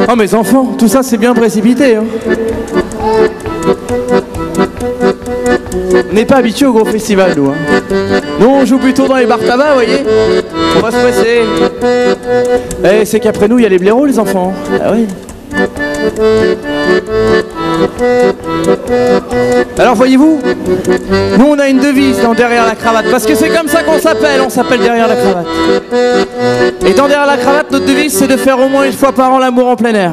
Oh mes enfants, tout ça c'est bien précipité hein. On n'est pas habitué au gros festival nous hein. Nous on joue plutôt dans les bars tabac, vous voyez. On va se presser. Eh c'est qu'après nous il y a les blaireaux les enfants. Ah oui. Alors voyez-vous, nous on a une devise dans Derrière la cravate, parce que c'est comme ça qu'on s'appelle, on s'appelle Derrière la cravate. Et dans Derrière la cravate, notre devise c'est de faire au moins une fois par an l'amour en plein air.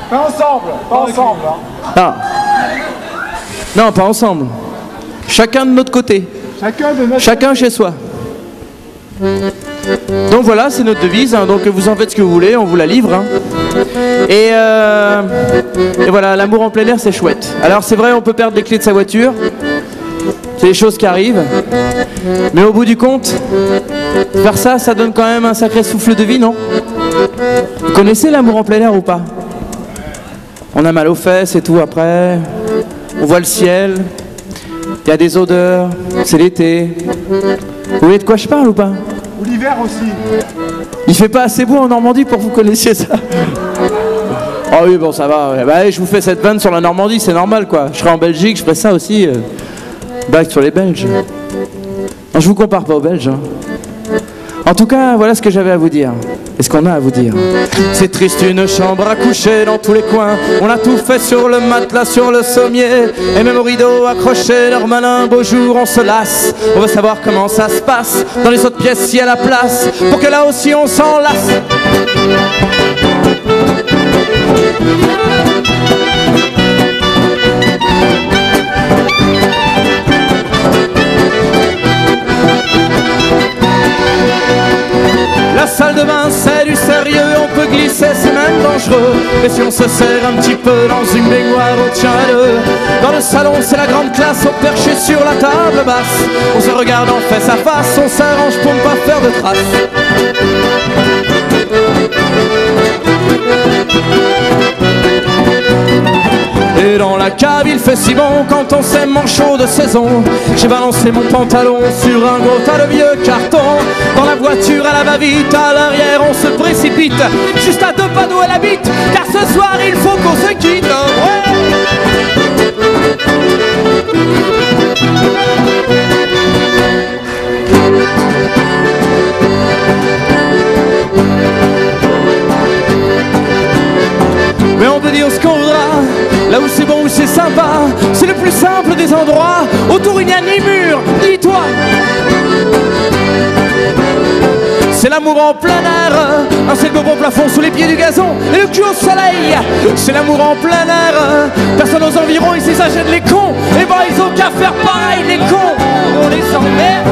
Pas ensemble, pas ensemble. Hein. Ah. Non, pas ensemble. Chacun de notre côté. Chacun chez soi. Donc voilà, c'est notre devise, hein. Donc vous en faites ce que vous voulez, on vous la livre. Hein. Et voilà, l'amour en plein air c'est chouette. Alors c'est vrai, on peut perdre les clés de sa voiture. C'est des choses qui arrivent. Mais au bout du compte, faire ça, ça donne quand même un sacré souffle de vie, non? Vous connaissez l'amour en plein air ou pas? On a mal aux fesses et tout après. On voit le ciel. Il y a des odeurs. C'est l'été. Vous voyez de quoi je parle ou pas? Ou l'hiver aussi. Il fait pas assez beau en Normandie pour que vous connaissiez ça. Oh oui, bon, ça va. Ouais. Bah, je vous fais cette vanne sur la Normandie, c'est normal, quoi. Je serai en Belgique, je ferai ça aussi. Bague sur les Belges. Non, je vous compare pas aux Belges. Hein. En tout cas, voilà ce que j'avais à vous dire. Et ce qu'on a à vous dire. C'est triste, une chambre à coucher dans tous les coins. On a tout fait sur le matelas, sur le sommier. Et même au rideau accroché, leur malin beau jour, on se lasse. On veut savoir comment ça se passe dans les autres pièces, s'il y a la place, pour que là aussi on s'enlace. La salle de bain c'est du sérieux, on peut glisser, c'est même dangereux. Et si on se serre un petit peu dans une baignoire, on tient à deux. Dans le salon c'est la grande classe, on perché sur la table basse. On se regarde en face à face, on s'arrange pour ne pas faire de traces. Et dans la cave il fait si bon quand on s'aime en chaud de saison. J'ai balancé mon pantalon sur un gros tas de vieux cartons. Dans la voiture elle va vite, à l'arrière on se précipite. Juste à 2 pas d'où elle habite, car ce soir il faut qu'on se quitte. Ouais. Mais on peut dire ce qu'on voudra, là où c'est bon, où c'est sympa, c'est le plus simple des endroits. Autour il n'y a ni mur, ni toit. C'est l'amour en plein air, un ciel beau plafond sous les pieds du gazon et le cul au soleil. C'est l'amour en plein air, personne aux environs ici ça gêne les cons. Et ben ils ont qu'à faire pareil les cons, on les emmerde.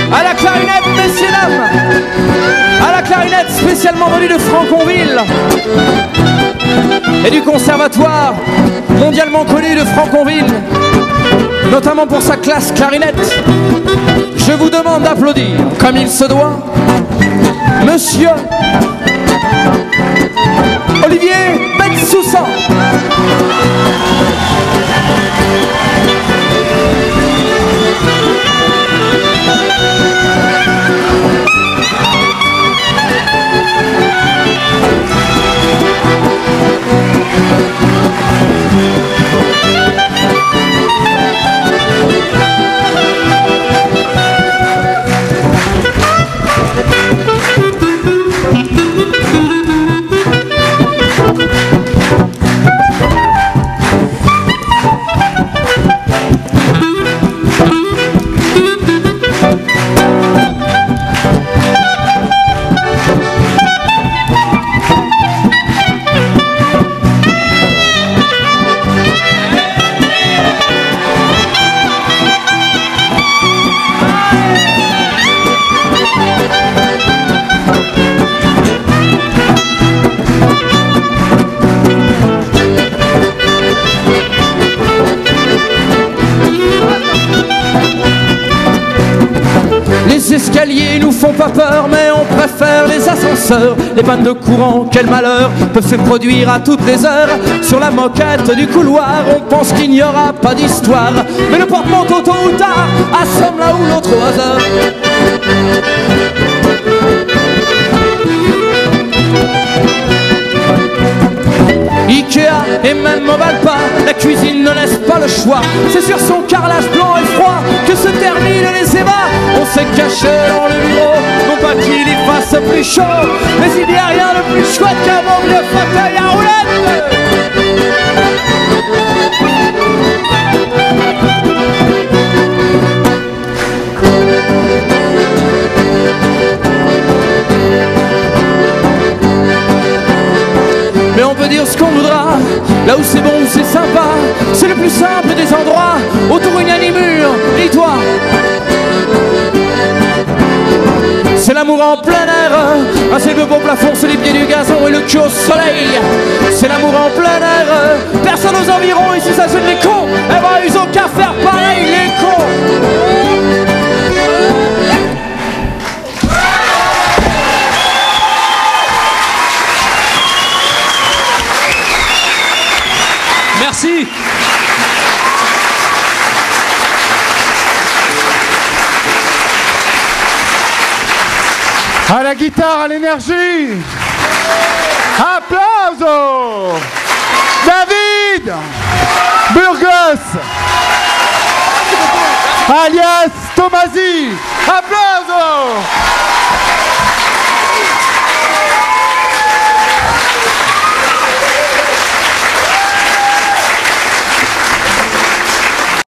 À la clarinette, messieurs dames, à la clarinette spécialement venue de Franconville et du conservatoire mondialement connu de Franconville, notamment pour sa classe clarinette, je vous demande d'applaudir comme il se doit Monsieur Olivier Bensoussan. pas peur, mais on préfère les ascenseurs. Les pannes de courant, quel malheur, peuvent se produire à toutes les heures. Sur la moquette du couloir, on pense qu'il n'y aura pas d'histoire, mais le porte-manteau tôt ou tard assomme là où l'autre au hasard. Ikea et même Movalpa, la cuisine ne laisse pas le choix. C'est sur son carrelage blanc et froid que se terminent les ébats. On s'est caché dans le bureau, non pas qu'il y fasse plus chaud, mais il n'y a rien de plus chouette qu'un bon vieux fauteuil à roulettes. Mais on peut dire ce qu'on voudra, là où c'est bon, où c'est sympa, c'est le plus simple des endroits, autour une animure, et toi. C'est l'amour en plein air, un ciel bleu au plafond, c'est les pieds du gazon et le cul au soleil. C'est l'amour en plein air, personne aux environs, ici ça sonne les cons, eh ben ils ont qu'à faire pareil les cons. Merci. À la guitare, à l'énergie. Applausos. David Burgos, alias Tomasi.